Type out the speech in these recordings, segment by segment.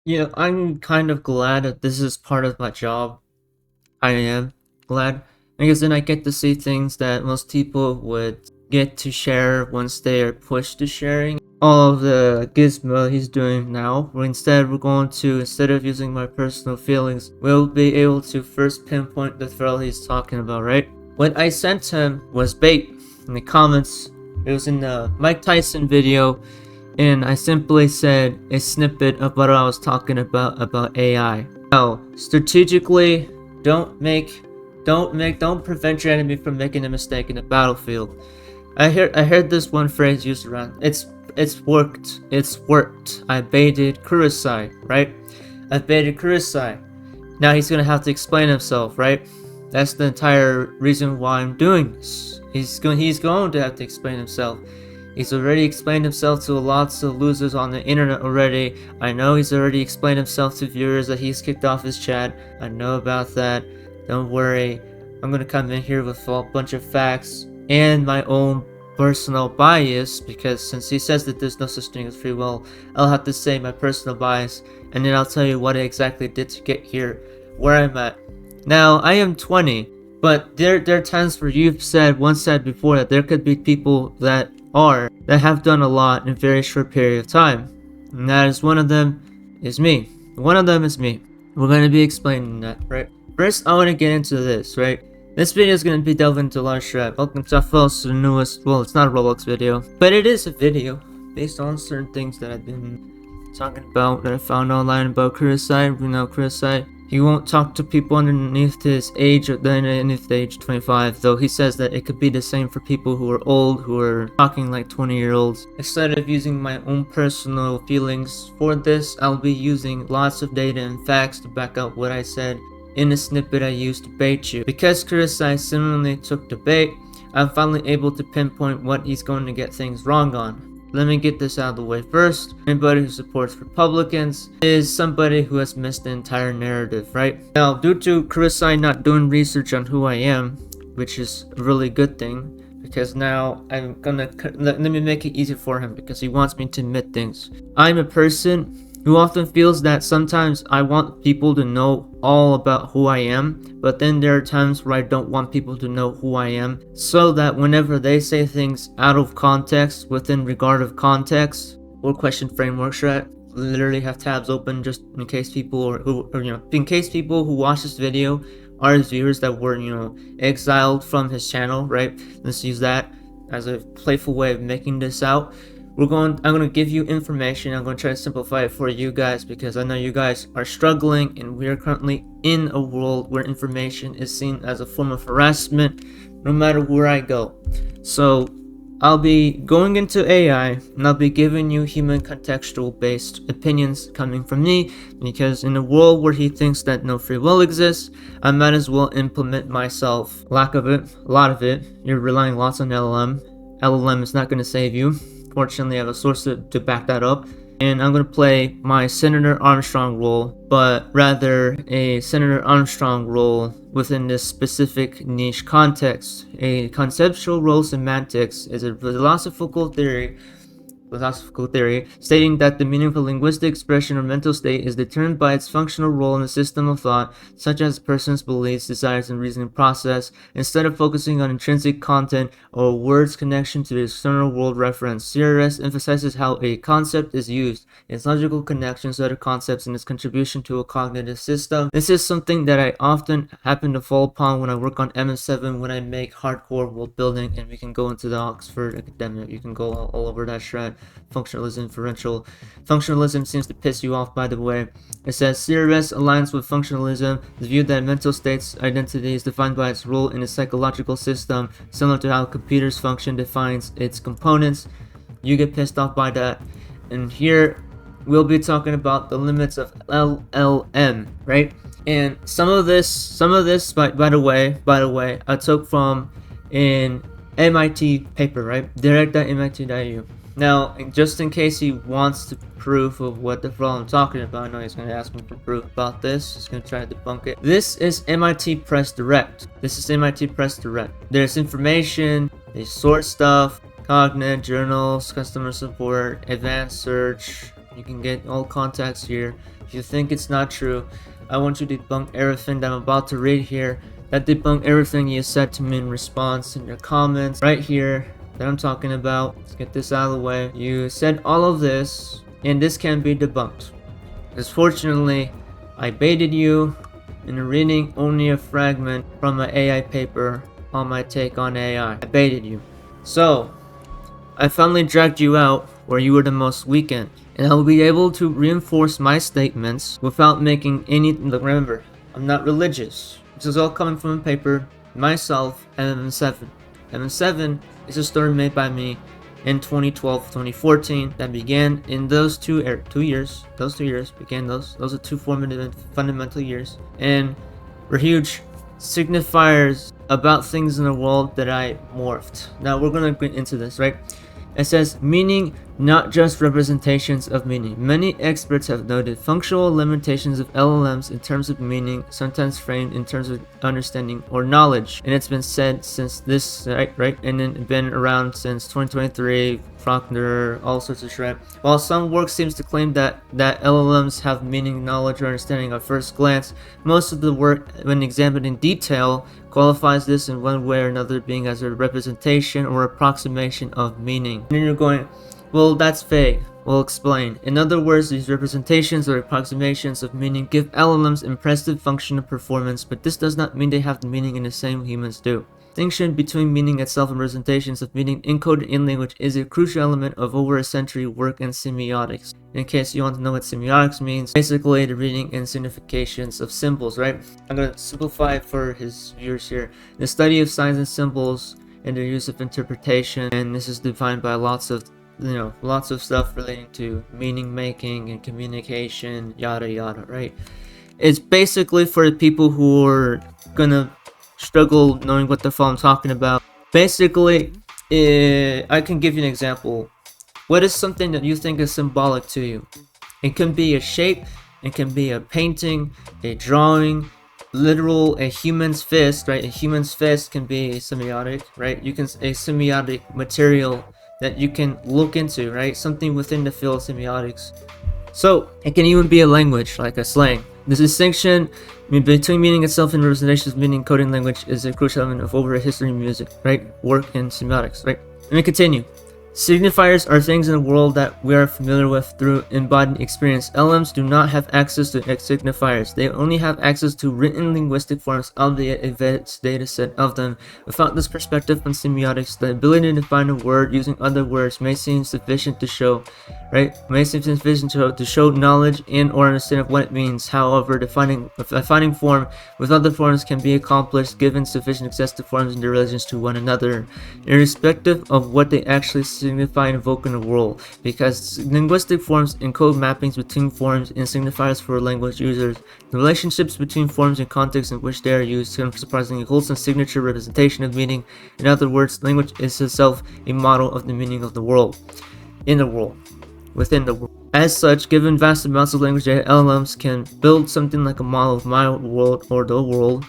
I'm kind of glad that this is part of my job. I am glad because then I get to see things that most people would get to share once they are pushed to sharing. All of the gizmo he's doing now, where instead of using my personal feelings, we'll be able to first pinpoint the thrill he's talking about, right? What I sent him was bait in the comments. It was in the Mike Tyson video, and I simply said a snippet of what I was talking about AI. Now, strategically, don't prevent your enemy from making a mistake in the battlefield. I heard this one phrase used around. It's worked. It's worked. I baited Kurosai, right? I baited Kurosai. Now he's gonna have to explain himself, right? That's the entire reason why I'm doing this. He's going to have to explain himself. He's already explained himself to lots of losers on the internet already. I know he's already explained himself to viewers that he's kicked off his chat. I know about that. Don't worry. I'm gonna come in here with a bunch of facts and my own personal bias, because since he says that there's no such thing as free will, I'll have to say my personal bias, and then I'll tell you what I exactly did to get here, where I'm at. Now, I am 20, but there are times where you've once said before that there could be people that have done a lot in a very short period of time. And that is one of them is me. One of them is me. We're going to be explaining that, right? First, I want to get into this, right? This video is going to be delving into a lot of shit. Welcome to the newest, well, it's not a Roblox video, but it is a video based on certain things that I've been talking about, that I found online about Kurosai. You know, Kurosai, he won't talk to people underneath his age, or underneath the age 25, though he says that it could be the same for people who are old, who are talking like 20-year-olds. Instead of using my own personal feelings for this, I'll be using lots of data and facts to back up what I said in the snippet I used to bait you. Because Kurosai similarly took the bait, I'm finally able to pinpoint what he's going to get things wrong on. Let me get this out of the way first. Anybody who supports Republicans is somebody who has missed the entire narrative, right? Now, due to Kurosai not doing research on who I am, which is a really good thing, because now I'm gonna let me make it easy for him, because he wants me to admit things. I'm a person who often feels that sometimes I want people to know all about who I am, but then there are times where I don't want people to know who I am, so that whenever they say things out of context, within regard of context, or question frameworks, right? Literally have tabs open just in case people in case people who watch this video are his viewers that were, exiled from his channel, right? Let's use that as a playful way of making this out. I'm going to give you information. I'm going to try to simplify it for you guys, because I know you guys are struggling, and we are currently in a world where information is seen as a form of harassment no matter where I go. So I'll be going into AI, and I'll be giving you human contextual based opinions coming from me, because in a world where he thinks that no free will exists, I might as well implement myself. Lack of it, a lot of it, you're relying lots on LLM. LLM is not going to save you. Fortunately, I have a source to back that up. And I'm going to play my Senator Armstrong role, but rather a Senator Armstrong role within this specific niche context. A conceptual role semantics is a philosophical theory stating that the meaning of a linguistic expression or mental state is determined by its functional role in the system of thought, such as a person's beliefs, desires, and reasoning process, instead of focusing on intrinsic content or a word's connection to the external world reference. CRS emphasizes how a concept is used, its logical connections to other concepts, and its contribution to a cognitive system. This is something that I often happen to fall upon when I work on MS7, when I make hardcore world building, and we can go into the Oxford Academic. You can go all over that shred. Functionalism, inferential. Functionalism seems to piss you off, by the way. It says CRS aligns with functionalism, the view that mental state's identity is defined by its role in a psychological system, similar to how computers function defines its components. You get pissed off by that. And here we'll be talking about the limits of LLM, right? And some of this, by the way, I took from an MIT paper, right? Direct.mit.edu. Now, just in case he wants to proof of what the hell I'm talking about, I know he's going to ask me for proof about this. He's going to try to debunk it. This is MIT Press Direct. There's information, they sort stuff, Cognitive, journals, customer support, advanced search, You can get all context here. If you think it's not true, I want you to debunk everything that I'm about to read here. That debunk everything you said to me in response in your comments right here that I'm talking about. Let's get this out of the way. You said all of this, and this can be debunked. Because fortunately, I baited you into reading only a fragment from an AI paper on my take on AI. I baited you. So, I finally dragged you out where you were the most weakened, and I'll be able to reinforce my statements without making any. Remember, I'm not religious. This is all coming from a paper, myself, and M7. M7 is a story made by me in 2012-2014 that began in those two years. Those 2 years began those are two formative fundamental years, and were huge signifiers about things in the world that I morphed. Now we're gonna get into this, right? It says meaning, not just representations of meaning. Many experts have noted functional limitations of LLMs in terms of meaning, sometimes framed in terms of understanding or knowledge. And it's been said since this, right? And then been around since 2023, Faulkner, all sorts of shit. While some work seems to claim that LLMs have meaning, knowledge, or understanding at first glance, most of the work, when examined in detail, qualifies this in one way or another being as a representation or approximation of meaning. And then you're going, well, that's vague. We'll explain. In other words, these representations or approximations of meaning give LLMs impressive functional performance, but this does not mean they have the meaning in the same way humans do. Distinction between meaning itself and representations of meaning encoded in language is a crucial element of over a century work in semiotics. In case you want to know what semiotics means, basically the reading and significations of symbols, right? I'm going to simplify it for his viewers here. The study of signs and symbols and their use of interpretation, and this is defined by lots of stuff relating to meaning making and communication, yada yada, right? It's basically for the people who are gonna struggle knowing what the fuck I'm talking about. Basically, I can give you an example. What is something that you think is symbolic to you? It can be a shape, it can be a painting, a drawing, literal, a human's fist, right? A human's fist can be a semiotic, right? A semiotic material that you can look into, right? Something within the field of semiotics. So it can even be a language, like a slang. The distinction between meaning itself and representations of meaning coding language is a crucial element of over a history of music, right? Work in semiotics, right? Let me continue. Signifiers are things in the world that we are familiar with through embodied experience. LMs do not have access to signifiers. They only have access to written linguistic forms, albeit a vast data set of them. Without this perspective on semiotics, the ability to define a word using other words may seem sufficient to show, to show knowledge and or understanding of what it means. However, defining form with other forms can be accomplished given sufficient access to forms and their relations to one another, irrespective of what they actually signify and invoke in the world, because linguistic forms encode mappings between forms and signifiers for language users. The relationships between forms and contexts in which they are used can surprisingly hold some signature representation of meaning. In other words, language is itself a model of the meaning of the world, in the world, within the world. As such, given vast amounts of language data, LLMs can build something like a model of my world or the world,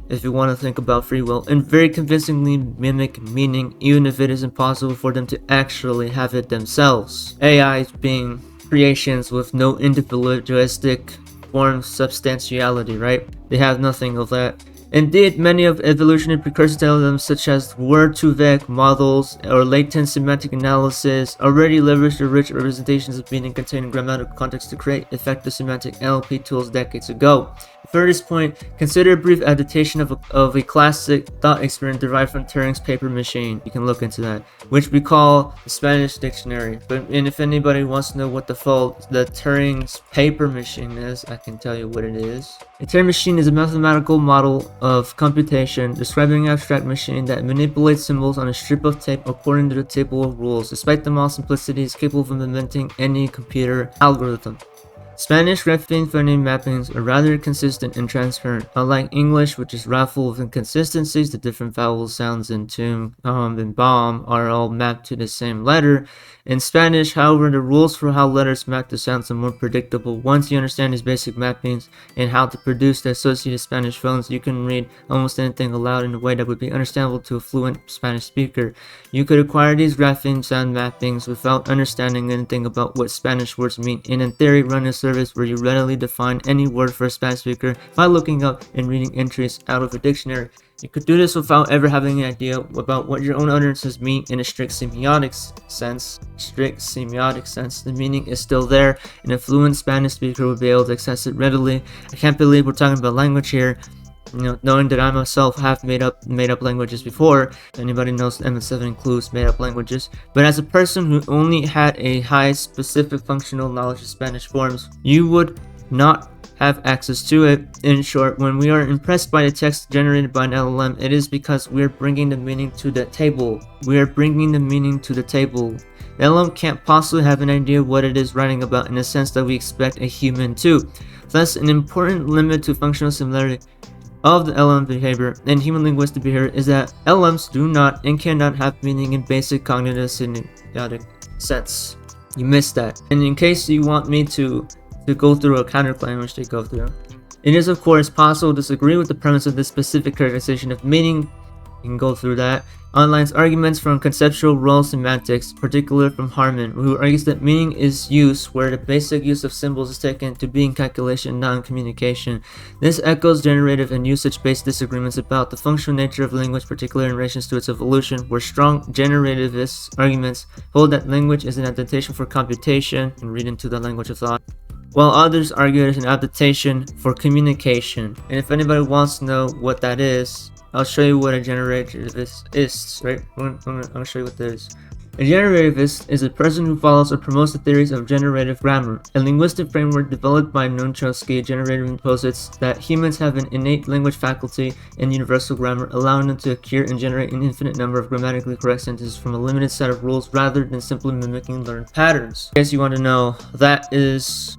if you want to think about free will, and very convincingly mimic meaning, even if it is impossible for them to actually have it themselves. AIs being creations with no individualistic form substantiality, right? They have nothing of that. Indeed, many of evolutionary precursors to LLMs, such as word-to-vec models or latent semantic analysis, already leveraged the rich representations of meaning containing grammatical context to create effective semantic NLP tools decades ago. For this point, consider a brief adaptation of a classic thought experiment derived from Turing's paper machine. You can look into that, which we call the Spanish dictionary. And if anybody wants to know what the Turing's paper machine is, I can tell you what it is. A Turing machine is a mathematical model of computation describing an abstract machine that manipulates symbols on a strip of tape according to the table of rules. Despite the model's simplicity, it's capable of implementing any computer algorithm. Spanish grapheme phoneme mappings are rather consistent and transparent. Unlike English, which is raffled with inconsistencies, the different vowel sounds in tum, and bomb are all mapped to the same letter. In Spanish, however, the rules for how letters map to sounds are more predictable. Once you understand these basic mappings and how to produce the associated Spanish phones, you can read almost anything aloud in a way that would be understandable to a fluent Spanish speaker. You could acquire these grapheme sound mappings without understanding anything about what Spanish words mean, and in theory run a service where you readily define any word for a Spanish speaker by looking up and reading entries out of a dictionary. You could do this without ever having an idea about what your own utterances mean in a strict semiotic sense. The meaning is still there, and a fluent Spanish speaker would be able to access it readily. I can't believe we're talking about language here. Knowing that I myself have made up languages before. Anybody knows MS7 includes made up languages. But as a person who only had a high specific functional knowledge of Spanish forms, you would not have access to it. In short, when we are impressed by the text generated by an LLM, it is because we are bringing the meaning to the table. The LLM can't possibly have an idea what it is writing about in the sense that we expect a human to. Thus, an important limit to functional similarity of the LLM behavior and human linguistic behavior is that LLMs do not and cannot have meaning in basic cognitive semiotic sense. You missed that. And in case you want me to go through a counterclaim, which they go through, it is of course possible to disagree with the premise of this specific characterization of meaning. You can go through that. Online's arguments from conceptual role semantics, particularly from Harman, who argues that meaning is use where the basic use of symbols is taken to be in calculation, not in communication. This echoes generative and usage-based disagreements about the functional nature of language, particularly in relation to its evolution, where strong generativist arguments hold that language is an adaptation for computation, and read into the language of thought, while others argue it is an adaptation for communication. And if anybody wants to know what that is, I'll show you what a generativist is, right? I'm gonna show you what that is. A generativist is a person who follows or promotes the theories of generative grammar, a linguistic framework developed by Noam Chomsky. Generative posits that humans have an innate language faculty and universal grammar, allowing them to accrue and generate an infinite number of grammatically correct sentences from a limited set of rules rather than simply mimicking learned patterns. In case you want to know, those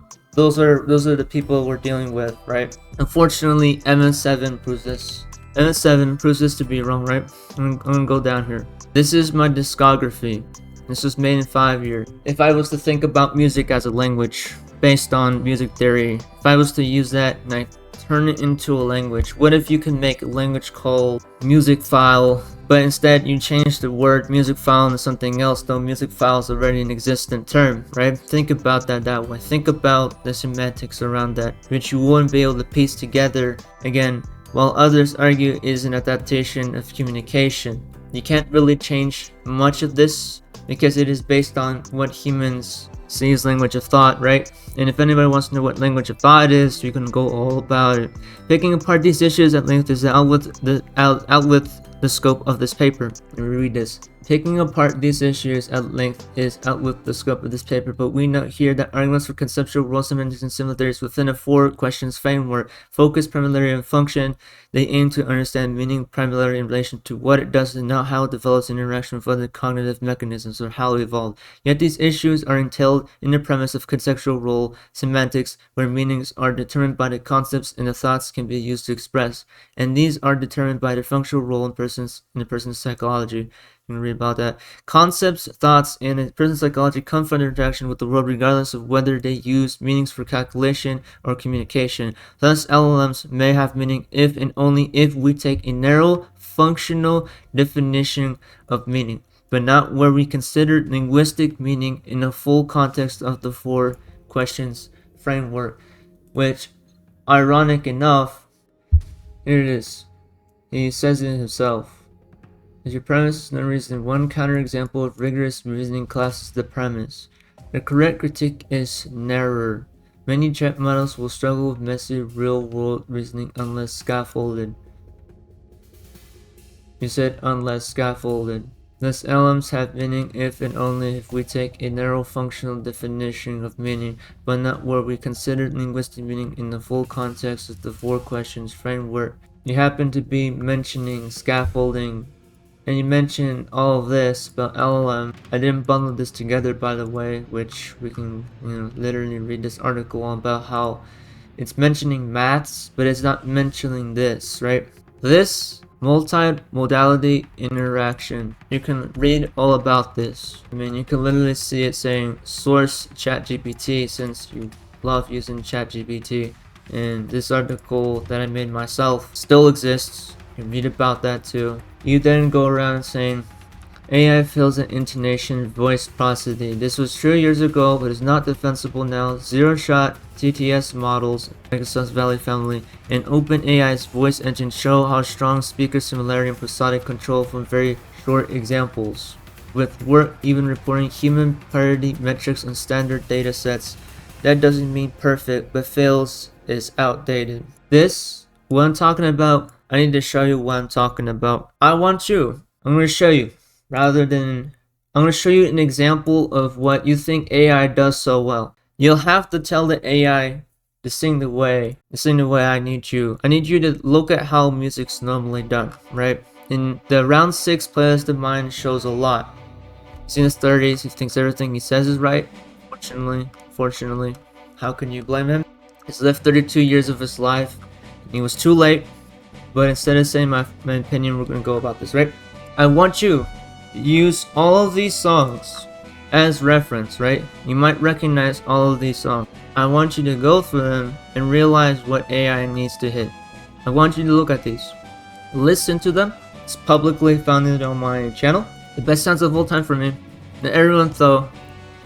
are the people we're dealing with, right? Unfortunately, MS7 proves this. MS7 proves this to be wrong, right? I'm gonna go down here. This is my discography. This was made in 5 years. If I was to think about music as a language based on music theory, if I was to use that and I turn it into a language, what if you can make a language called music file, but instead you change the word music file into something else, though music file is already an existent term, right? Think about that way. Think about the semantics around that, which you wouldn't be able to piece together, again, while others argue it is an adaptation of communication. You can't really change much of this because it is based on what humans see as language of thought, right? And if anybody wants to know what language of thought is, you can go all about it. Picking apart these issues at length is out with the scope of this paper. Let me read this. Taking apart these issues at length is out with the scope of this paper, but we note here that arguments for conceptual role semantics and similarities within a 4 questions framework focus primarily on function. They aim to understand meaning primarily in relation to what it does and not how it develops in interaction with other cognitive mechanisms or how it evolved. Yet these issues are entailed in the premise of conceptual role semantics, where meanings are determined by the concepts and the thoughts can be used to express, and these are determined by the functional role in the person's psychology. You can read about that. Concepts, thoughts, and a person's psychology come from their interaction with the world regardless of whether they use meanings for calculation or communication. Thus, LLMs may have meaning if and only if we take a narrow functional definition of meaning, but not where we consider linguistic meaning in the full context of the 4 questions framework, which, ironic enough, here it is. He says it himself. As your premise is no reason, one counterexample of rigorous reasoning classes the premise. The correct critique is narrower. Many chat models will struggle with messy real-world reasoning unless scaffolded. You said unless scaffolded. Thus, LLMs have meaning if and only if we take a narrow functional definition of meaning, but not where we consider linguistic meaning in the full context of the 4 questions framework. You happen to be mentioning scaffolding and you mentioned all of this about LLM. I didn't bundle this together, by the way, which we can, literally read this article about how it's mentioning maths, but it's not mentioning this, right? This multi-modality interaction, you can read all about this. I mean, you can literally see it saying source ChatGPT, since you love using ChatGPT. And this article that I made myself still exists. You can read about that too. You then go around saying AI fills in intonation, voice prosody. This was true years ago, but is not defensible now. Zero-shot TTS models, Microsoft's Valley family, and OpenAI's voice engine show how strong speaker similarity and prosodic control from very short examples. With work even reporting human parity metrics on standard data sets, that doesn't mean perfect, but fails is outdated. This, what I'm talking about, I need to show you what I'm talking about. I'm going to show you. I'm going to show you an example of what you think AI does so well. You'll have to tell the AI to sing the way I need you. I need you to look at how music's normally done, right? In the round 6 playlist of mine shows a lot. He's in his 30s, he thinks everything he says is right. Fortunately, how can you blame him? He's lived 32 years of his life, and he was too late. But instead of saying my opinion, we're going to go about this, right? I want you to use all of these songs as reference, right? You might recognize all of these songs. I want you to go through them and realize what AI needs to hit. I want you to look at these. Listen to them. It's publicly found on my channel. The best sounds of all time for me. Now everyone though,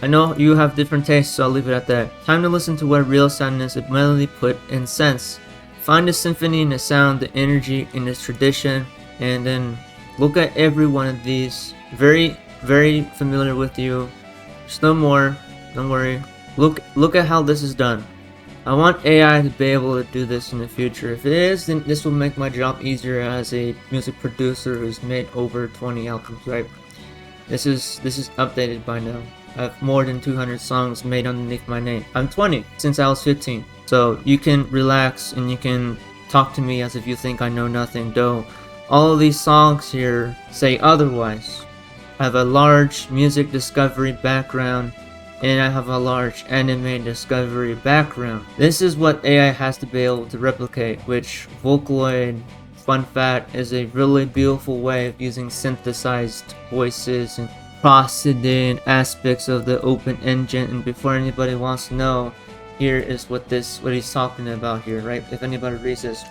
I know you have different tastes, so I'll leave it at that. Time to listen to what real sound is, a melody put in sense. Find the symphony in the sound, the energy in this tradition, and then look at every one of these. Very, very familiar with you. There's no more, don't worry. Look at how this is done. I want AI to be able to do this in the future. If it is, then this will make my job easier as a music producer who's made over 20 albums, right? This is updated by now. I have more than 200 songs made underneath my name. I'm 20 since I was 15. So you can relax and you can talk to me as if you think I know nothing, though all of these songs here say otherwise. I have a large music discovery background and I have a large anime discovery background. This is what AI has to be able to replicate, which Vocaloid, fun fact, is a really beautiful way of using synthesized voices and prosody aspects of the open engine. And before anybody wants to know, here is what he's talking about here, right? If anybody reads this,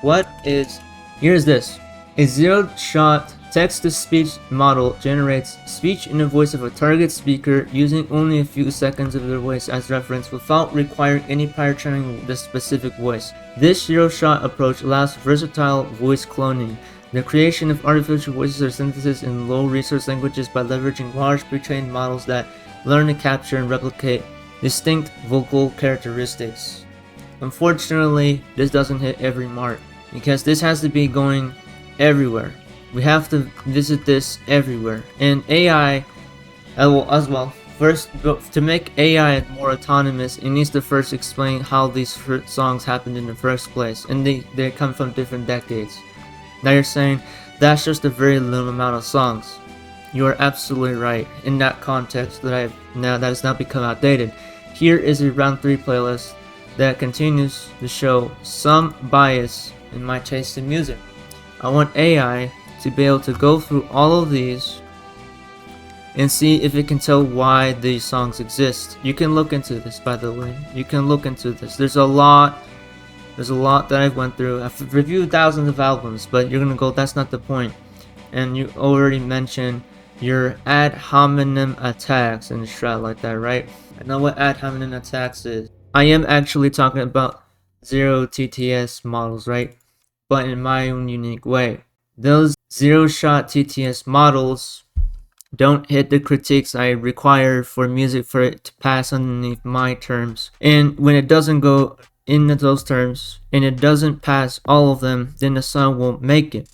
here's this. A zero-shot text-to-speech model generates speech in the voice of a target speaker using only a few seconds of their voice as reference without requiring any prior training of the specific voice. This zero-shot approach allows versatile voice cloning, the creation of artificial voices or synthesis in low-resource languages by leveraging large pre-trained models that learn to capture and replicate distinct vocal characteristics. Unfortunately, this doesn't hit every mark, because this has to be going everywhere. We have to visit this everywhere. And AI, as well, first, to make AI more autonomous, it needs to first explain how these songs happened in the first place. And they come from different decades. Now you're saying, that's just a very little amount of songs. You are absolutely right. In that context, that has now become outdated. Here is a round 3 playlist that continues to show some bias in my taste in music. I want AI to be able to go through all of these and see if it can tell why these songs exist. You can look into this, by the way. You can look into this. There's a lot that I've went through. I've reviewed thousands of albums, but you're gonna go, that's not the point. And you already mentioned your ad hominem attacks and shit like that, right? I know what ad hominem attacks is. I am actually talking about zero TTS models, right? But in my own unique way. Those zero-shot TTS models don't hit the critiques I require for music for it to pass underneath my terms. And when it doesn't go into those terms, and it doesn't pass all of them, then the song won't make it.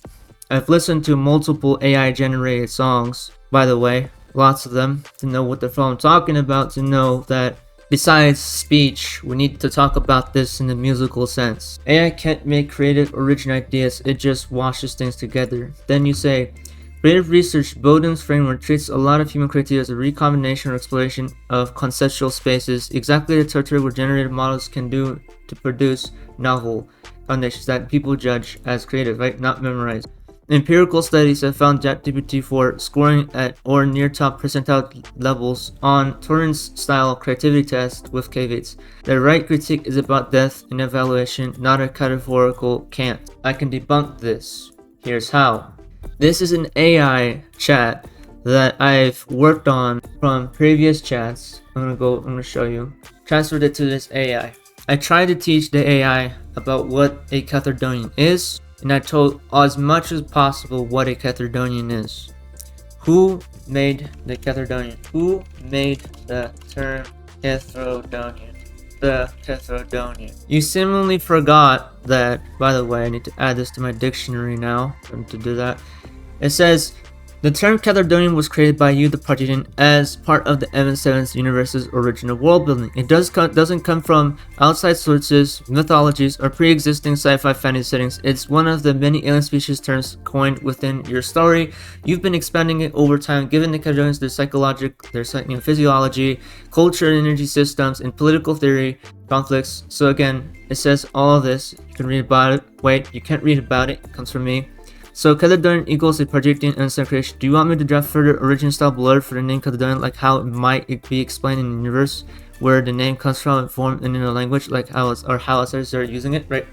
I've listened to multiple AI-generated songs, by the way, lots of them, to know what the fuck I'm talking about, to know that besides speech, we need to talk about this in the musical sense. AI can't make creative, original ideas, it just washes things together. Then you say, Creative research, Bowden's framework treats a lot of human creativity as a recombination or exploration of conceptual spaces, exactly the territory where generative models can do to produce novel foundations that people judge as creative, right? Not memorize. Empirical studies have found ChatGPT-4 scoring at or near top percentile levels on Turing's-style creativity tests with caveats. The right critique is about depth in evaluation, not a categorical cant. I can debunk this. Here's how. This is an AI chat that I've worked on from previous chats. I'm gonna show you. Transferred it to this AI. I tried to teach the AI about what a cathedonian is, and I told as much as possible what a cathedonian is. Who made the cathedonian? Who made the term cathedonian? The cathedonian. You seemingly forgot that, by the way, I need to add this to my dictionary now to do that. It says, the term cathedonian was created by you, the participant, as part of the M7's universe's original world building. It doesn't come from outside sources, mythologies, or pre-existing sci-fi fantasy settings. It's one of the many alien species terms coined within your story. You've been expanding it over time, given the cathedonians their physiology, culture and energy systems, and political theory conflicts. So again, it says all of this. You can read about it. Wait, you can't read about it. It comes from me. So cathedonian equals a projecting instant creation. Do you want me to draft further origin style blurb for the name cathedonian, like how it might be explained in the universe where the name comes from and formed in a language, like how others are using it, right?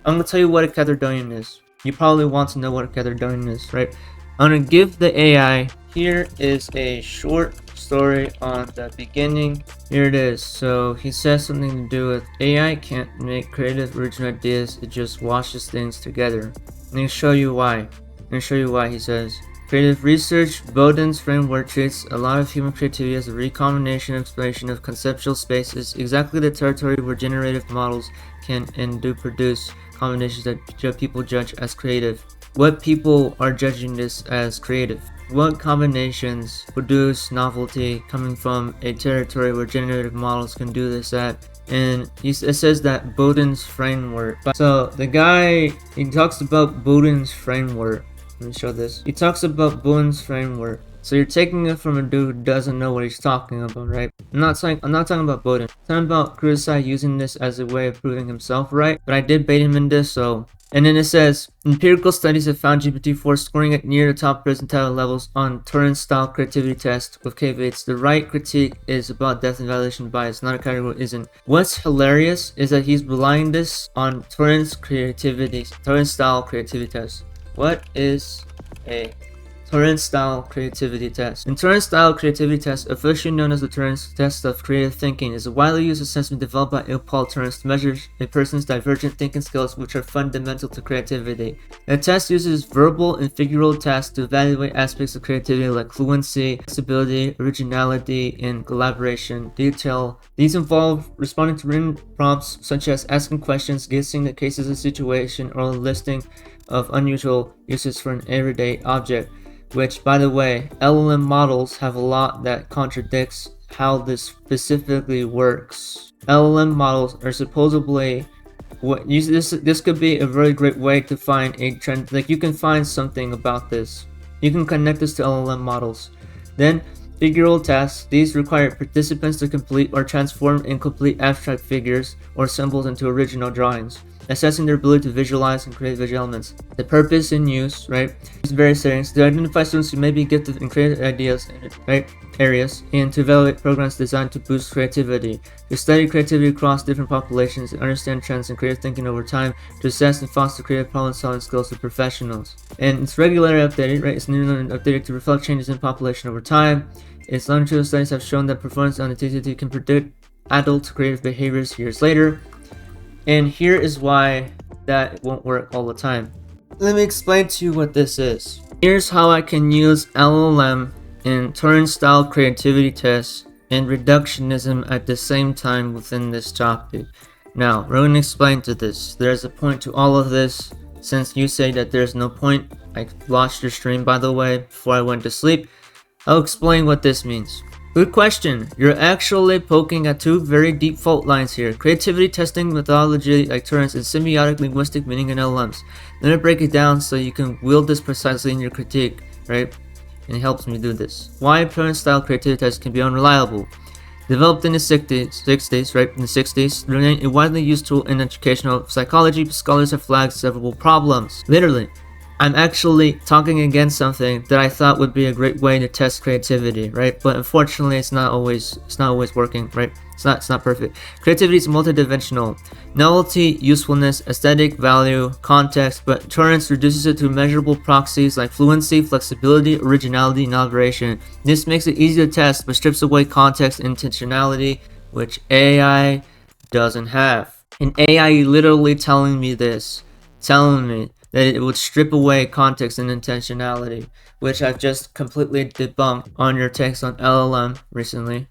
I'm gonna tell you what a cathedonian is. You probably want to know what a cathedonian is, right? I'm gonna give the AI, here is a short story on the beginning. Here it is. So he says something to do with AI can't make creative original ideas, it just washes things together. Let me show you why. He says, creative research, Bowden's framework treats a lot of human creativity as a recombination exploration of conceptual spaces, exactly the territory where generative models can and do produce combinations that people judge as creative. What people are judging this as creative? What combinations produce novelty coming from a territory where generative models can do this at? And it says that Bowden's framework. So the guy, he talks about Bowden's framework. Let me show this. He talks about Bowden's framework. So you're taking it from a dude who doesn't know what he's talking about, right? I'm not talking about Bowden. I'm talking about Kurosai using this as a way of proving himself right. But I did bait him in this, so. And then it says, empirical studies have found GPT-4 scoring at near the top percentile levels on Turing-style creativity tests with caveats. The right critique is about depth and validation bias, not a category isn't. What's hilarious is that he's relying this on Turing-style creativity tests. What is a Turing-style creativity test? In Turing-style creativity test, officially known as the Turing test of creative thinking, is a widely used assessment developed by Paul Turing to measure a person's divergent thinking skills, which are fundamental to creativity. The test uses verbal and figural tasks to evaluate aspects of creativity like fluency, flexibility, originality, and collaboration. These involve responding to written prompts such as asking questions, guessing the cases of situation, or listing of unusual uses for an everyday object. Which, by the way, LLM models have a lot that contradicts how this specifically works. LLM models are supposedly this could be a really great way to find a trend. Like, you can find something about this. You can connect this to LLM models. Then figural tasks. These require participants to complete or transform incomplete abstract figures or symbols into original drawings, assessing their ability to visualize and create visual elements. The purpose and use, right? Use various settings to identify students who may be gifted in creative ideas, right? Areas, and to evaluate programs designed to boost creativity. To study creativity across different populations and understand trends in creative thinking over time. To assess and foster creative problem-solving skills of professionals. And it's regularly updated, right? It's newly updated to reflect changes in population over time. Its longitudinal studies have shown that performance on the TCT can predict adult creative behaviors years later. And here is why that won't work all the time. Let me explain to you what this is. Here's how I can use LLM in Turing-style creativity tests and reductionism at the same time within this topic. Now, we're going to explain to this. There's a point to all of this. Since you say that there's no point, I watched your stream, by the way, before I went to sleep. I'll explain what this means. Good question. You're actually poking at two very deep fault lines here. Creativity testing methodology like Turing's and symbiotic linguistic meaning in LLMs. Let me break it down so you can wield this precisely in your critique. right? And it helps me do this. Why parent-style creativity tests can be unreliable. Developed in the 60s, right? In the 60s, remain a widely used tool in educational psychology. Scholars have flagged several problems. Literally, I'm actually talking against something that I thought would be a great way to test creativity, right? But unfortunately, it's not always working, right? It's not perfect. Creativity is multidimensional. Novelty, usefulness, aesthetic value, context, but Torrance reduces it to measurable proxies like fluency, flexibility, originality, and elaboration. This makes it easy to test, but strips away context and intentionality, which AI doesn't have. And AI literally telling me this, telling me that it would strip away context and intentionality, which I've just completely debunked on your text on LLM recently.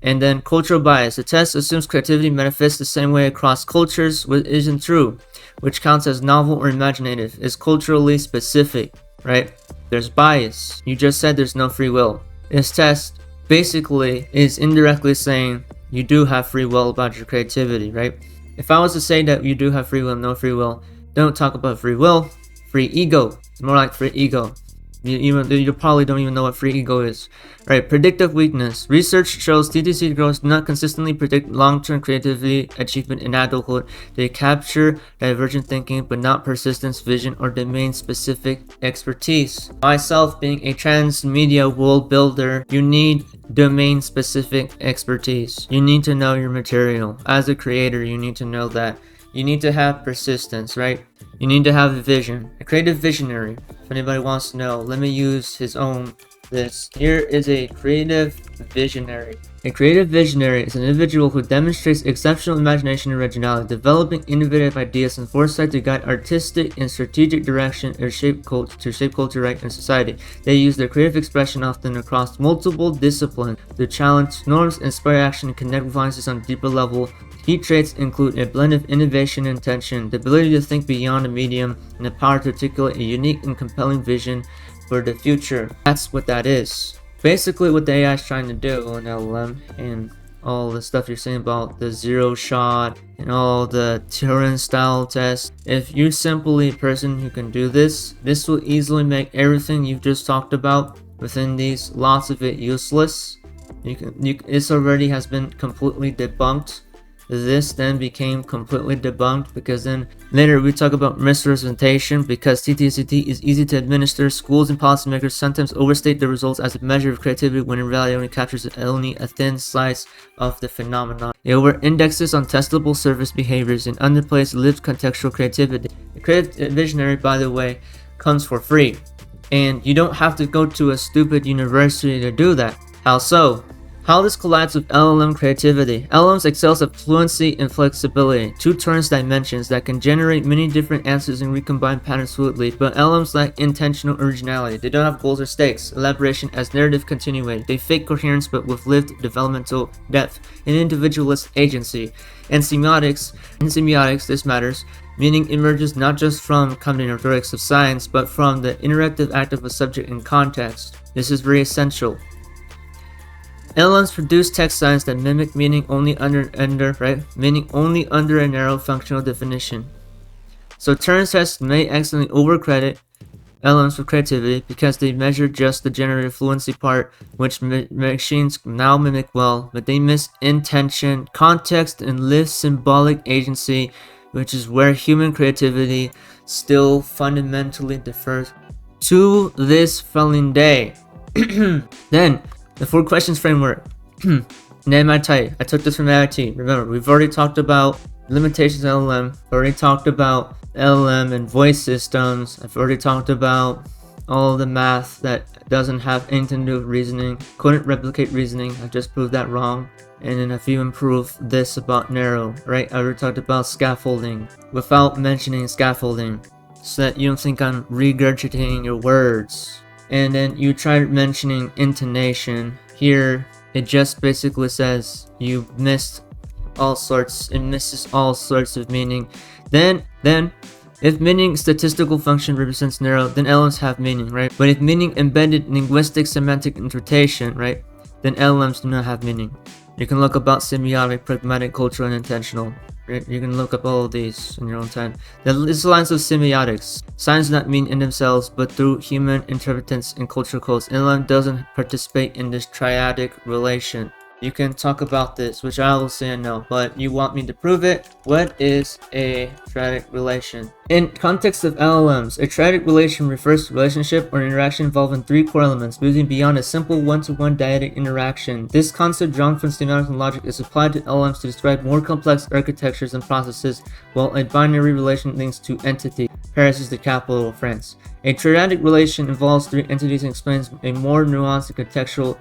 And then cultural bias. The test assumes creativity manifests the same way across cultures, which isn't true, which counts as novel or imaginative, is culturally specific, right? There's bias. You just said there's no free will. This test basically is indirectly saying you do have free will about your creativity, right? If I was to say that you do have free will, no free will, don't talk about free will, free ego. It's more like free ego. You probably don't even know what free ego is. Right, predictive weakness. Research shows TTC girls do not consistently predict long-term creativity achievement in adulthood. They capture divergent thinking, but not persistence, vision, or domain-specific expertise. Myself being a transmedia world builder, you need domain-specific expertise. You need to know your material. As a creator, you need to know that. You need to have persistence, right? You need to have a vision. A creative visionary. If anybody wants to know, let me use his own this. Here is a creative visionary. A creative visionary is an individual who demonstrates exceptional imagination and originality, developing innovative ideas and foresight to guide artistic and strategic direction or shape culture, right, and society. They use their creative expression often across multiple disciplines to challenge norms, inspire action, and connect with audiences on a deeper level. Key traits include a blend of innovation and intention, the ability to think beyond a medium, and the power to articulate a unique and compelling vision for the future. That's what that is. Basically what the AI is trying to do in LLM and all the stuff you're saying about the zero shot and all the Turing style tests. If you're simply a person who can do this, this will easily make everything you've just talked about within these, lots of it, useless. This already has been completely debunked. This then became completely debunked because then later we talk about misrepresentation because TTCT is easy to administer. Schools and policymakers sometimes overstate the results as a measure of creativity when in reality only captures only a thin slice of the phenomenon. It over-indexes on testable surface behaviors and underplays lived contextual creativity. The creative visionary, by the way, comes for free. And you don't have to go to a stupid university to do that. How so? How this collides with LLM creativity. LLMs excels at fluency and flexibility, two Turing's dimensions that can generate many different answers and recombine patterns fluidly, but LLMs lack intentional originality. They don't have goals or stakes, elaboration as narrative continuity. They fake coherence but with lived developmental depth and individualist agency. In semiotics, this matters. Meaning emerges not just from combinatorics of science, but from the interactive act of a subject in context. This is very essential. LLMs produce text science that mimic meaning only under a narrow functional definition. So Turing tests may accidentally overcredit LLMs for creativity because they measure just the generative fluency part, which machines now mimic well, but they miss intention, context, and lived symbolic agency, which is where human creativity still fundamentally differs to this falling day. Then, the 4 questions framework. Name I type. I took this from MIT. Remember, we've already talked about limitations of LLM. Already talked about LLM and voice systems. I've already talked about all the math that doesn't have anything to do with reasoning. Couldn't replicate reasoning. I just proved that wrong. And then if you improve this about narrow, right? I already talked about scaffolding without mentioning scaffolding, so that you don't think I'm regurgitating your words. And then you try mentioning intonation. Here, it just basically says you missed all sorts. It misses all sorts of meaning. Then, if meaning statistical function represents narrow, then LLMs have meaning, right? But if meaning embedded linguistic semantic interpretation, right, then LLMs do not have meaning. You can look about semiotic, pragmatic, cultural, and intentional. You can look up all of these in your own time. This is the lines of semiotics. Signs do not mean in themselves, but through human interpretance and cultural codes. LLM doesn't participate in this triadic relation. You can talk about this, which I will say no, but you want me to prove it? What is a triadic relation? In context of LLMs, a triadic relation refers to a relationship or interaction involving three core elements, moving beyond a simple one-to-one dyadic interaction. This concept, drawn from semiotics and logic, is applied to LLMs to describe more complex architectures and processes, while a binary relation links to entity. Paris is the capital of France. A triadic relation involves three entities and explains a more nuanced and contextual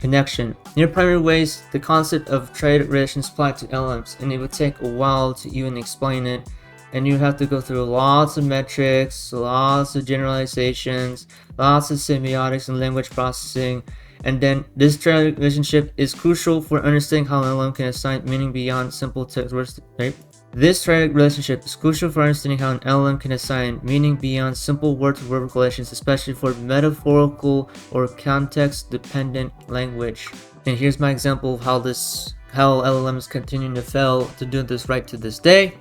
connection. In primary ways, the concept of triadic relations apply to LLMs, and it would take a while to even explain it, and you have to go through lots of metrics, lots of generalizations, lots of semiotics and language processing, and then this triadic relationship is crucial for understanding how an LLM can assign meaning beyond simple text words, right? This triadic relationship is crucial for understanding how an LLM can assign meaning beyond simple word-to-word relations, especially for metaphorical or context-dependent language. And here's my example of how LLMs continue to fail to do this right to this day.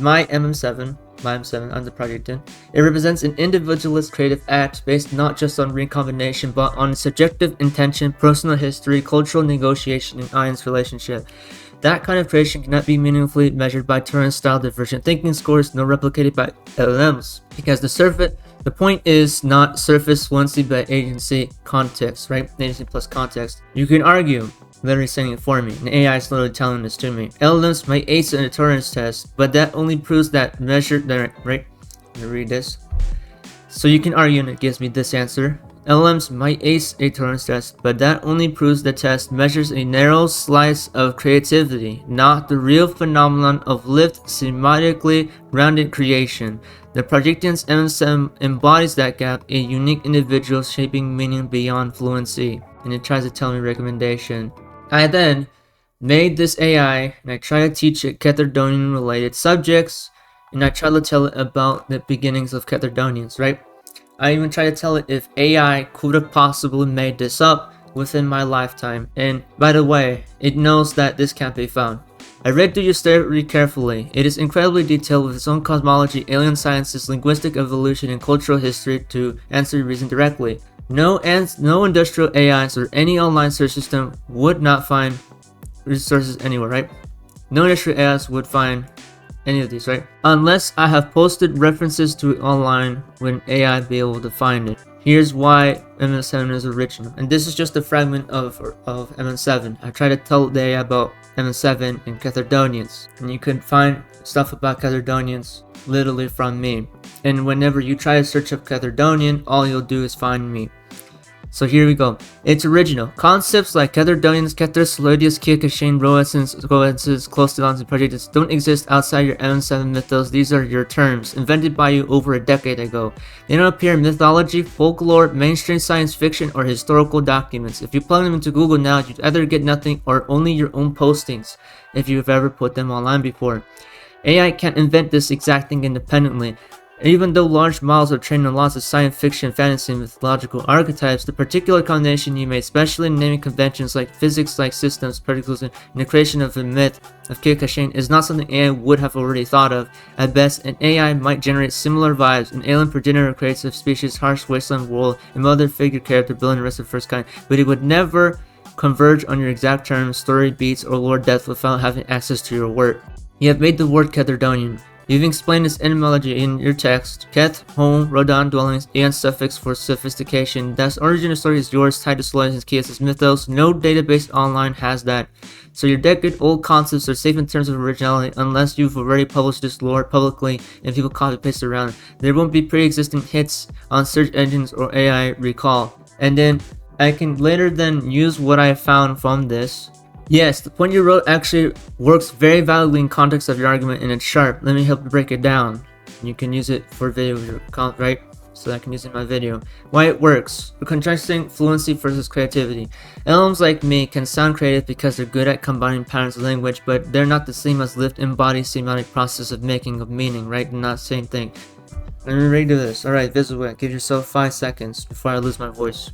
My MM7, I'm the project in. It represents an individualist creative act based not just on recombination, but on subjective intention, personal history, cultural negotiation, and audience relationship. That kind of creation cannot be meaningfully measured by Turing-style divergent thinking scores, nor replicated by LLMs, because the point is not surface fluency, but agency context, right? Agency plus context. You can argue, literally saying it for me, and AI is literally telling this to me. LLMs might ace an endurance test, but that only proves that measured, right? Let me read this. So you can argue, and it gives me this answer. LLMs might ace a Turing test, but that only proves the test measures a narrow slice of creativity, not the real phenomenon of lived, semiotically grounded creation. The Projectian's M7 embodies that gap, a unique individual shaping meaning beyond fluency, and it tries to tell me recommendation. I then made this AI, and I try to teach it Caledonian related subjects, and I try to tell it about the beginnings of Caledonians, right? I even try to tell it if AI could have possibly made this up within my lifetime. And by the way, it knows that this can't be found. I read through your story carefully. It is incredibly detailed with its own cosmology, alien sciences, linguistic evolution, and cultural history to answer your reason directly. No industrial AIs or any online search system would not find resources anywhere, right? No industrial AIs would find any of these, right? Unless I have posted references to it online, when AI be able to find it. Here's why MM7 is original, and this is just a fragment of MM7. I try to tell the AI about MM7 and Caledonians, and you can find stuff about Caledonians literally from me. And whenever you try to search up Caledonian, all you'll do is find me. So here we go. It's original. Concepts like Caledonians, Keter, Solodius, Kiyokishin, Roenses, close to lines and projects don't exist outside your M7 mythos. These are your terms, invented by you over a decade ago. They don't appear in mythology, folklore, mainstream science fiction, or historical documents. If you plug them into Google now, you'd either get nothing or only your own postings, if you've ever put them online before. AI can't invent this exact thing independently. Even though large models are trained on lots of science fiction, fantasy, and mythological archetypes, the particular combination you made, especially in naming conventions like physics-like systems, particles, and the creation of the myth of Kiyokishin, is not something AI would have already thought of. At best, an AI might generate similar vibes. An alien progenitor creates a species, harsh wasteland world, a mother figure character building the rest of first kind, but it would never converge on your exact terms, story beats, or lore depth without having access to your work. You have made the word Caledonian. You've explained its etymology in your text. Keth, home, Rodan, dwellings, and suffix for sophistication. Thus, origin story is yours, tied to Solodius, Kiosis, mythos. No database online has that. So your decade-old concepts are safe in terms of originality unless you've already published this lore publicly and people copy-paste around. There won't be pre-existing hits on search engines or AI recall. And then I can later then use what I found from this. Yes, the point you wrote actually works very validly in context of your argument, and it's sharp. Let me help you break it down. You can use it for video, right? So I can use it in my video. Why it works. We're contrasting fluency versus creativity. LLMs like me can sound creative because they're good at combining patterns of language, but they're not the same as lived embodied semiotic process of making of meaning, right? They're not the same thing. Let me redo this. Alright, visual. Give yourself 5 seconds before I lose my voice.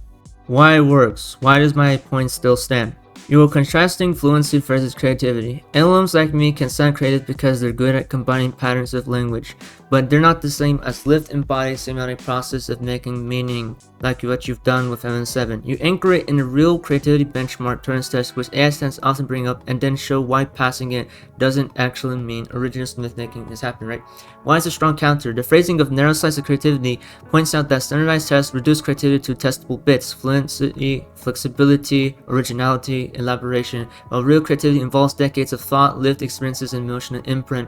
Why it works. Why does my point still stand? You are contrasting fluency versus creativity. LLMs like me can sound creative because they're good at combining patterns of language, but they're not the same as lived embodied semiotic process of making meaning like what you've done with MM7. You anchor it in a real creativity benchmark Turing's test, which AI stands often bring up, and then show why passing it doesn't actually mean original smith making is happening, right? Why is a strong counter? The phrasing of narrow slice of creativity points out that standardized tests reduce creativity to testable bits, fluency, flexibility, originality, elaboration, while real creativity involves decades of thought, lived experiences, and emotional imprint.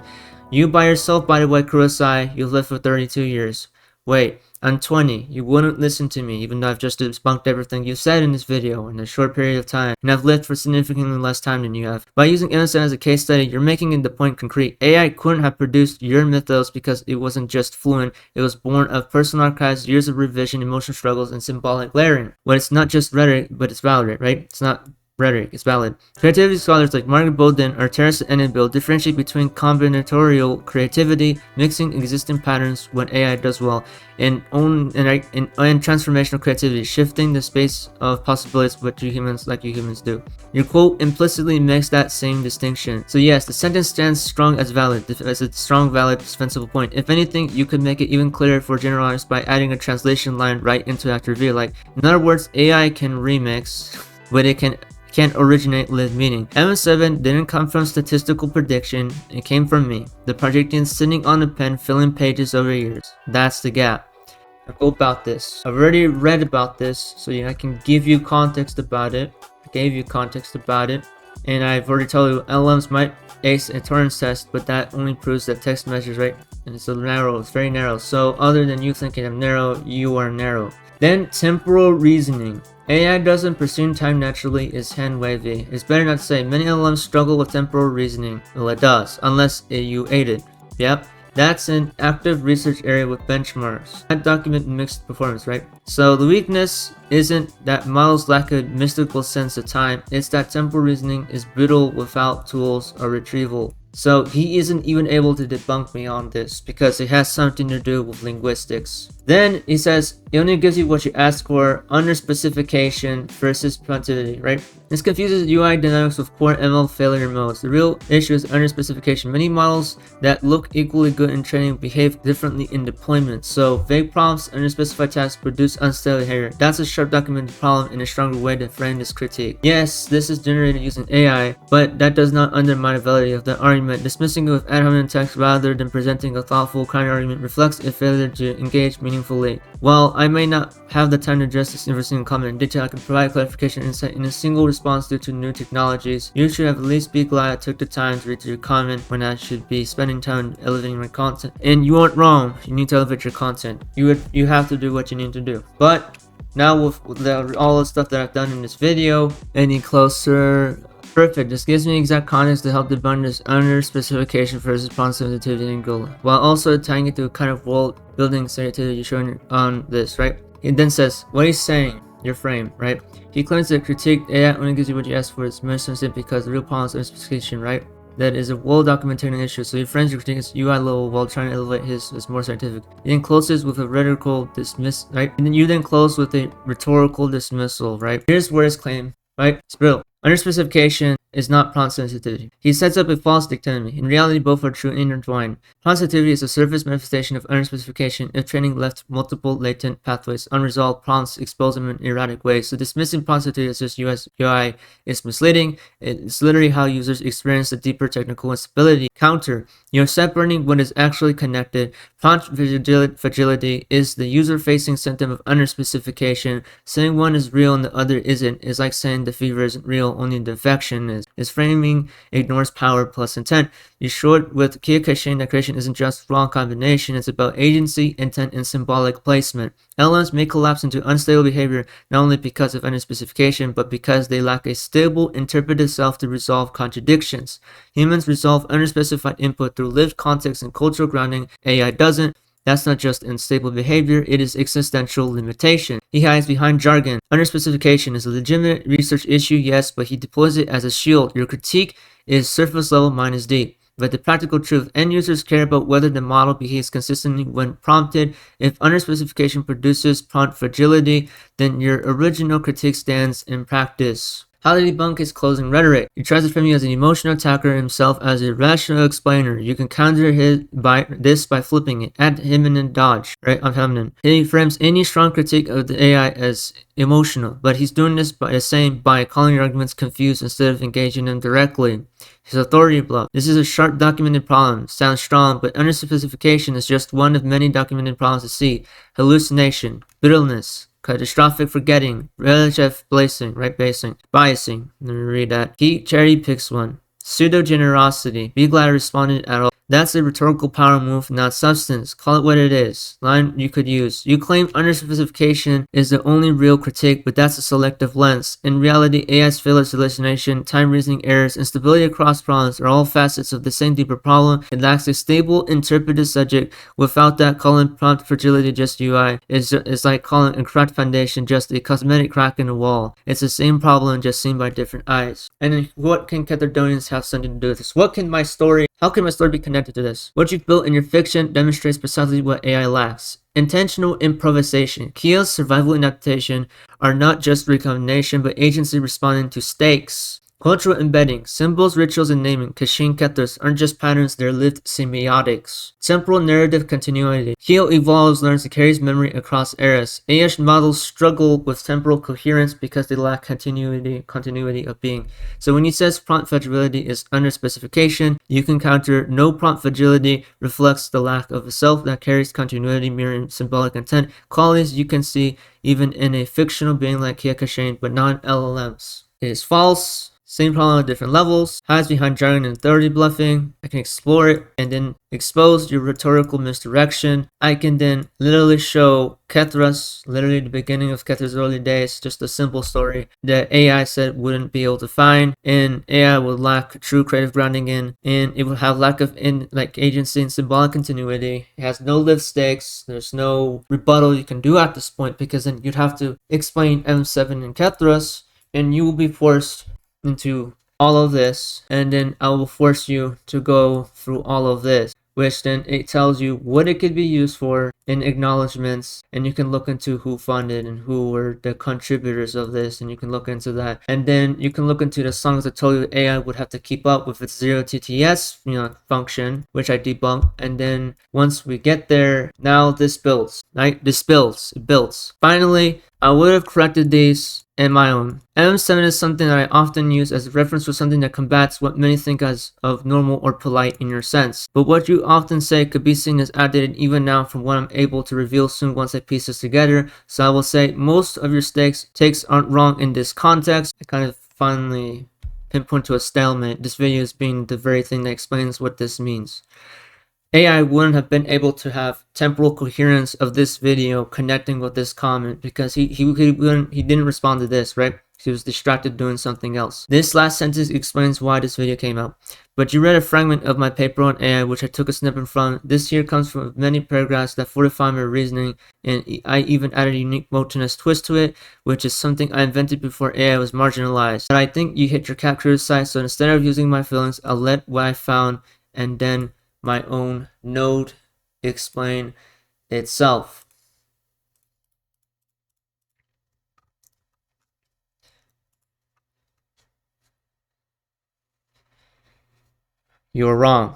You by yourself, by the way, Kurosai, you've lived for 32 years. Wait, I'm 20. You wouldn't listen to me, even though I've just debunked everything you said in this video in a short period of time, and I've lived for significantly less time than you have. By using innocent as a case study, you're making the point concrete. AI couldn't have produced your mythos because it wasn't just fluent, it was born of personal archives, years of revision, emotional struggles, and symbolic layering. But it's not just rhetoric, but it's valid, right? It's not rhetoric, it's valid. Creativity scholars like Margaret Bowden or Teresa Enenbill differentiate between combinatorial creativity, mixing existing patterns what AI does well, and transformational creativity, shifting the space of possibilities what you humans do. Your quote implicitly makes that same distinction. So yes, the sentence stands strong as valid, as a strong, valid, defensible point. If anything, you could make it even clearer for generalists by adding a translation line right into that reveal. Like, in other words, AI can remix, but it can't originate lived meaning. M7 didn't come from statistical prediction, it came from me, the projectian sitting on a pen filling pages over years. That's the gap. Now go about this. I've already read about this, so I can give you context about it. I gave you context about it, and I've already told you LLMs might ace a Turing's test, but that only proves that text measures, right? And it's very narrow. So other than you thinking I'm narrow, you are narrow. Then temporal reasoning. AI doesn't perceive time naturally, is hand-wavy. It's better not to say. Many LLMs struggle with temporal reasoning. Well, it does, unless you aid it. Yep, that's an active research area with benchmarks. That document mixed performance, right? So the weakness isn't that models lack a mystical sense of time, it's that temporal reasoning is brittle without tools or retrieval. So he isn't even able to debunk me on this because it has something to do with linguistics. Then he says it only gives you what you ask for under specification versus spontaneity, right? This confuses UI dynamics with core ML failure modes. The real issue is under specification. Many models that look equally good in training behave differently in deployment. So vague prompts, under specified tasks produce unstable behavior. That's a sharp documented problem and a stronger way to frame this critique. Yes, this is generated using AI, but that does not undermine the validity of the argument. Dismissing it with ad hominem text rather than presenting a thoughtful counter argument reflects a failure to engage meaningfully. While I may not have the time to address this in every single comment in detail, I can provide clarification and insight in a single response due to new technologies. You should at least be glad I took the time to read your comment when I should be spending time elevating my content. And you aren't wrong. You need to elevate your content. You have to do what you need to do. But now with all the stuff that I've done in this video, any closer? Perfect. This gives me exact context to help debunk this under specification versus prompt sensitivity angle, while also tying it to a kind of world building sensitivity you're showing on this, right? It then says what he's saying, your frame, right? He claims that critique AI only gives you what you ask for. It's more sensitive because the real problem is under specification, right? That is a well-documented issue. So your friends your critique his UI level while trying to elevate his is more scientific. He then closes with a rhetorical dismiss, right? And then you then close with a rhetorical dismissal, right? Here's where his claim, right? It's brilliant. Under specification is not prompt sensitivity. He sets up a false dichotomy. In reality, both are true and intertwined. Prompt sensitivity is a surface manifestation of under specification if training left multiple latent pathways. Unresolved prompts expose them in erratic ways. So dismissing prompt sensitivity as just UI is misleading. It's literally how users experience the deeper technical instability. Counter, you're separating what is actually connected. Prompt fragility is the user-facing symptom of under specification. Saying one is real and the other isn't is like saying the fever isn't real, only the infection is. His framing ignores power plus intent. You short with Kiyoshi's that creation isn't just wrong combination, it's about agency, intent, and symbolic placement. LLMs may collapse into unstable behavior not only because of under specification, but because they lack a stable interpretive self to resolve contradictions. Humans resolve underspecified input through lived context and cultural grounding. AI doesn't. That's not just unstable behavior, it is existential limitation. He hides behind jargon. Under specification is a legitimate research issue, yes, but he deploys it as a shield. Your critique is surface level, mine is deep. But the practical truth, end users care about whether the model behaves consistently when prompted. If under specification produces prompt fragility, then your original critique stands in practice. How to debunk his closing rhetoric. He tries to frame you as an emotional attacker, himself as a rational explainer. You can counter this by flipping it. Add him and dodge, right, on feminine. He frames any strong critique of the AI as emotional, but he's doing this by calling your arguments confused instead of engaging them directly. His authority bluff. This is a sharp documented problem. Sounds strong, but underspecification is just one of many documented problems to see. Hallucination, bitterness, catastrophic forgetting, relative biasing. Let me read that. He cherry picks one. Pseudo generosity. Be glad I responded at all. That's a rhetorical power move, not substance. Call it what it is. Line you could use. You claim underspecification is the only real critique, but that's a selective lens. In reality, AI's failure, hallucination, time reasoning errors, and stability across problems are all facets of the same deeper problem. It lacks a stable, interpretive subject. Without that, calling prompt fragility just UI is like calling a cracked foundation just a cosmetic crack in the wall. It's the same problem, just seen by different eyes. And then what can Caledonians have something to do with this? How can my story be connected to this? What you've built in your fiction demonstrates precisely what AI lacks. Intentional improvisation. Kia's survival and adaptation are not just recombination, but agency responding to stakes. Cultural embedding. Symbols, rituals, and naming, Kashin Kethers, aren't just patterns, they're lived semiotics. Temporal narrative continuity. Kyo evolves, learns, and carries memory across eras. AI models struggle with temporal coherence because they lack continuity of being. So when he says prompt fragility is under specification, you can counter no prompt fragility reflects the lack of a self that carries continuity, mirroring symbolic intent. Qualities you can see even in a fictional being like Kia Kashin, but not LLMs. It is false. Same problem at different levels. Hides behind jargon and authority bluffing. I can explore it and then expose your rhetorical misdirection. I can then literally show Kethras, literally the beginning of Kethras' early days, just a simple story that AI said wouldn't be able to find, and AI would lack true creative grounding in, and it would have lack of agency and symbolic continuity. It has no lived stakes. There's no rebuttal you can do at this point because then you'd have to explain M7 and Kethras, and you will be forced into all of this, and then I will force you to go through all of this, which then it tells you what it could be used for in acknowledgments, and you can look into who funded and who were the contributors of this, and you can look into that, and then you can look into the songs that told you AI would have to keep up with its 0TTS function, which I debunked. And then once we get there, now this builds, right? It builds. Finally, I would have corrected these and my own. M7 is something that I often use as a reference for something that combats what many think as of normal or polite in your sense. But what you often say could be seen as outdated even now from what I'm able to reveal soon once I piece this together. So I will say most of your takes aren't wrong in this context. I kind of finally pinpoint to a stalemate. This video is being the very thing that explains what this means. AI wouldn't have been able to have temporal coherence of this video connecting with this comment because he didn't respond to this, right? He was distracted doing something else. This last sentence explains why this video came out. But you read a fragment of my paper on AI, which I took a snippet from. This here comes from many paragraphs that fortify my reasoning, and I even added a unique motionless twist to it, which is something I invented before AI was marginalized. But I think you hit your cap Kurosai, so instead of using my feelings, I'll let what I found and then my own node explain itself. You're wrong.